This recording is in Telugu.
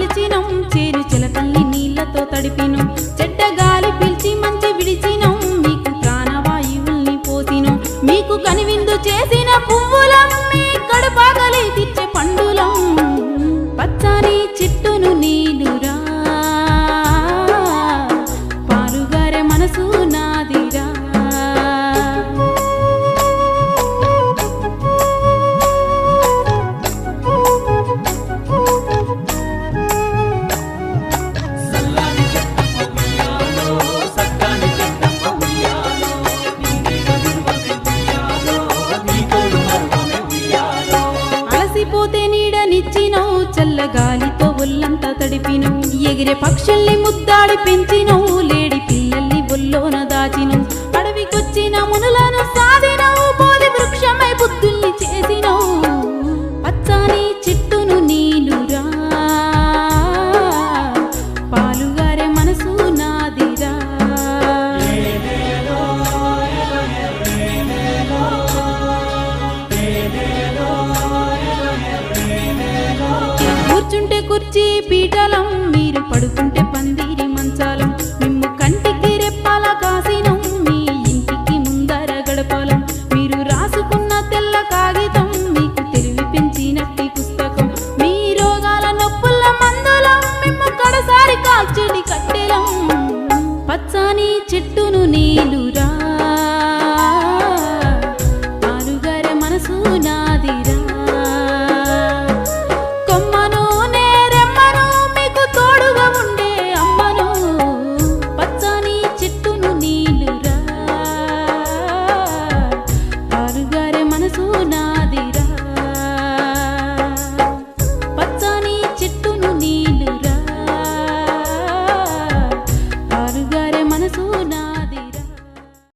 మలిచినం చేరు చిలకల్ని నీళ్లతో తడిపినం చెడ్డ గాలి పిలిచి మంచి విడిచినం మీకు ప్రాణవాయువుల్ని పోసినం మీకు కనివిందు చేసిన పువ్వులం మీ కడుపాగలి తీర్చే పండులం పచ్చని చెట్టును నీలురా పాలుగారే మనసు నాదిరా అలసిపోతే నీడనిచ్చినవు చల్లగాలితో ఒళ్ళంతా తడిపినవు ఎగిరే పక్షుల్ని ముద్దాడి పెంచినవు లేడి పిల్లల్ని బొల్లోన దాచినవు అడవికొచ్చిన మునులను సాధినవు బోధి వృక్షమై బుద్ధుల్ని చేసినవు పచ్చని చెట్టును నీలురా పాలుగారే మనసు నాదిరా కూర్చుంటే కుర్చీ పీఠలం మీరు పడుకుంటే పందిరి